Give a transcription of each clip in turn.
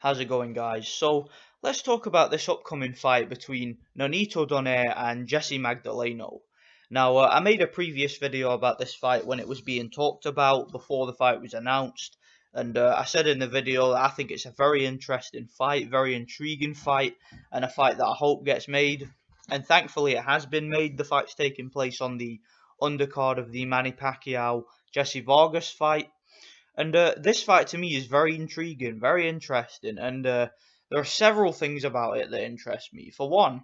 How's it going, guys? So let's talk about this upcoming fight between Nonito Donaire and Jessie Magdaleno. Now, I made a previous video about this fight when it was being talked about before the fight was announced, and I said in the video that I think it's a very interesting fight, very intriguing fight, and a fight that I hope gets made. And thankfully, it has been made. The fight's taking place on the undercard of the Manny Pacquiao Jessie Vargas fight. And this fight to me is very intriguing, very interesting, and there are several things about it that interest me. For one,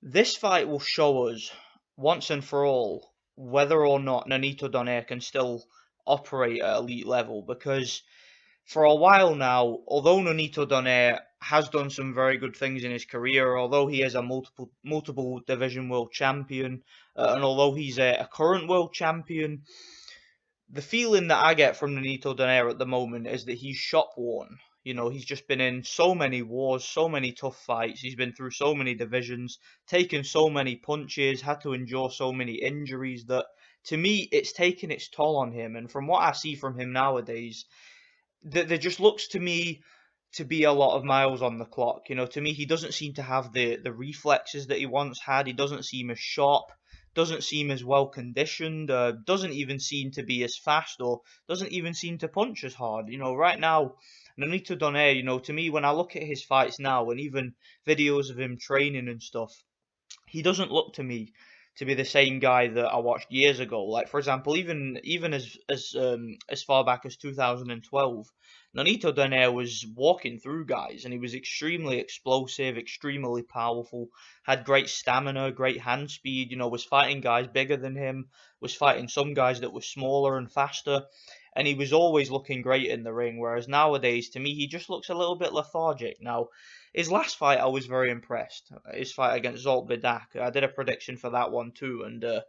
this fight will show us once and for all whether or not Nonito Donaire can still operate at elite level. Because for a while now, although Nonito Donaire has done some very good things in his career, although he is a multiple division world champion, and although he's a current world champion, the feeling that I get from Nonito Donaire at the moment is that he's shop worn. You know, he's just been in so many wars, so many tough fights. He's been through so many divisions, taken so many punches, had to endure so many injuries that, to me, it's taken its toll on him. And from what I see from him nowadays, there just looks to me to be a lot of miles on the clock. You know, to me, he doesn't seem to have the reflexes that he once had. He doesn't seem as sharp, doesn't seem as well conditioned, doesn't even seem to be as fast, or doesn't even seem to punch as hard. You know, right now, Nonito Donaire, you know, to me, when I look at his fights now and even videos of him training and stuff, he doesn't look to me to be the same guy that I watched years ago. Like, for example, even as far back as 2012, Nonito Donaire was walking through guys, and he was extremely explosive, extremely powerful, had great stamina, great hand speed. You know, was fighting guys bigger than him, was fighting some guys that were smaller and faster, and he was always looking great in the ring. Whereas nowadays, to me, he just looks a little bit lethargic. Now, his last fight, I was very impressed. His fight against Zolt Bedak, I did a prediction for that one too, and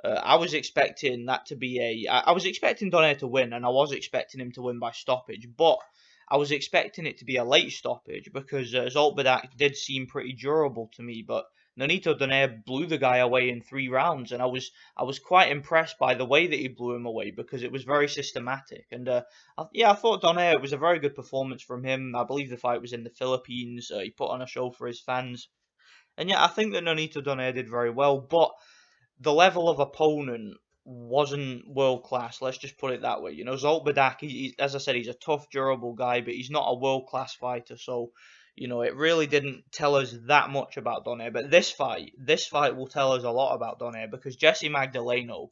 I was expecting that to be I was expecting Donaire to win, and I was expecting him to win by stoppage, but I was expecting it to be a late stoppage because Zolt Bedak did seem pretty durable to me, but Nonito Donaire blew the guy away in 3 rounds, and I was quite impressed by the way that he blew him away because it was very systematic. And I thought Donaire was a very good performance from him. I believe the fight was in the Philippines. He put on a show for his fans, and yeah, I think that Nonito Donaire did very well, but the level of opponent wasn't world class. Let's just put it that way. You know, Zolt Badak, as I said, he's a tough, durable guy, but he's not a world class fighter. So, you know, it really didn't tell us that much about Donaire. But this fight will tell us a lot about Donaire because Jessie Magdaleno,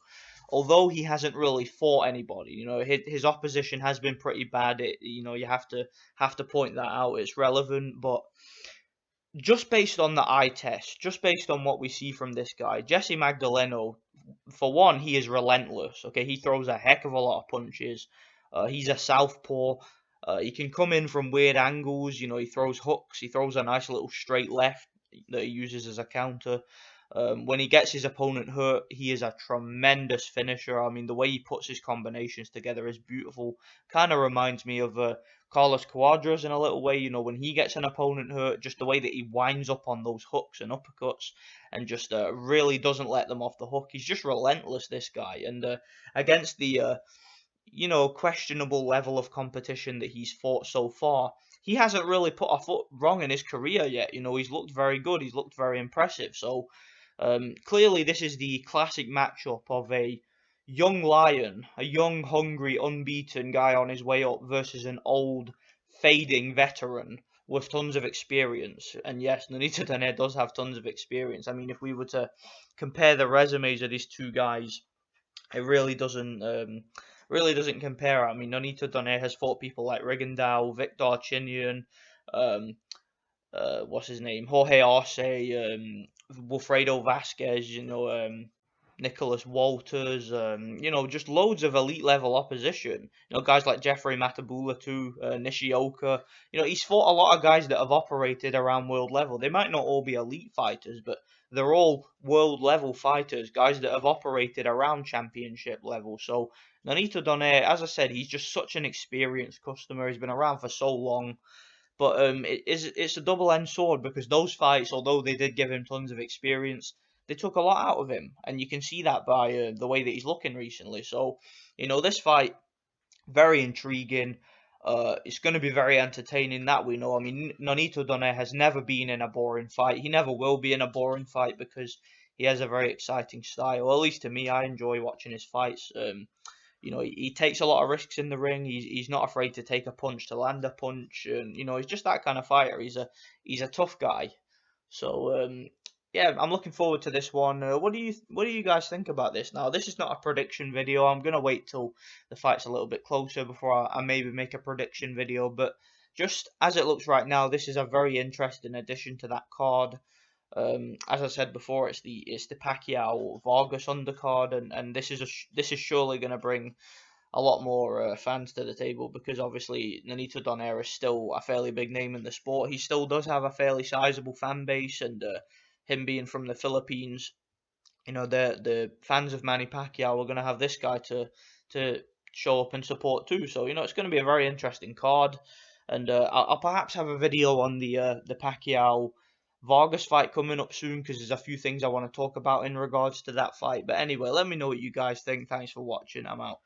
although he hasn't really fought anybody, you know, his opposition has been pretty bad. You know, you have to point that out. It's relevant, but just based on the eye test, just based on what we see from this guy, Jessie Magdaleno, for one, he is relentless. Okay, he throws a heck of a lot of punches. He's a southpaw. He can come in from weird angles. You know, he throws hooks. He throws a nice little straight left that he uses as a counter. When he gets his opponent hurt, he is a tremendous finisher. I mean, the way he puts his combinations together is beautiful. Kind of reminds me of Carlos Cuadras in a little way. You know, when he gets an opponent hurt, just the way that he winds up on those hooks and uppercuts and just really doesn't let them off the hook. He's just relentless, this guy. And against the questionable level of competition that he's fought so far, he hasn't really put a foot wrong in his career yet. You know, he's looked very good. He's looked very impressive. So clearly, this is the classic matchup of a young lion, a young, hungry, unbeaten guy on his way up versus an old, fading veteran with tons of experience. And yes, Nonito Donaire does have tons of experience. I mean, if we were to compare the resumes of these two guys, it really doesn't compare. I mean, Nonito Donaire has fought people like Rigondeaux, Victor Chinian, um, what's his name, Jorge Arce, Wilfredo Vasquez, Nicholas Walters, just loads of elite level opposition. You know, guys like Jeffrey Matabula too, Nishioka. You know, he's fought a lot of guys that have operated around world level. They might not all be elite fighters, but they're all world level fighters, guys that have operated around championship level. So Nonito Donaire, as I said, he's just such an experienced customer. He's been around for so long. But it's a double-edged sword because those fights, although they did give him tons of experience, they took a lot out of him, and you can see that by the way that he's looking recently. So, you know, this fight very intriguing. It's going to be very entertaining, that we know. I mean, Nonito Donaire has never been in a boring fight. He never will be in a boring fight because he has a very exciting style. Well, at least to me, I enjoy watching his fights. You know, he takes a lot of risks in the ring. He's not afraid to take a punch to land a punch, and you know, he's just that kind of fighter. He's a tough guy. So yeah, I'm looking forward to this one. What do you guys think about this? Now, this is not a prediction video. I'm gonna wait till the fight's a little bit closer before I maybe make a prediction video. But just as it looks right now, this is a very interesting addition to that card. As I said before, it's the Pacquiao Vargas undercard, and this is surely going to bring a lot more fans to the table, because obviously Nonito Donaire is still a fairly big name in the sport. He still does have a fairly sizable fan base, and him being from the Philippines, you know, the fans of Manny Pacquiao are going to have this guy to show up and support too. So you know, it's going to be a very interesting card, and I'll perhaps have a video on the Pacquiao Vargas fight coming up soon, because there's a few things I want to talk about in regards to that fight. But anyway, let me know what you guys think. Thanks for watching. I'm out.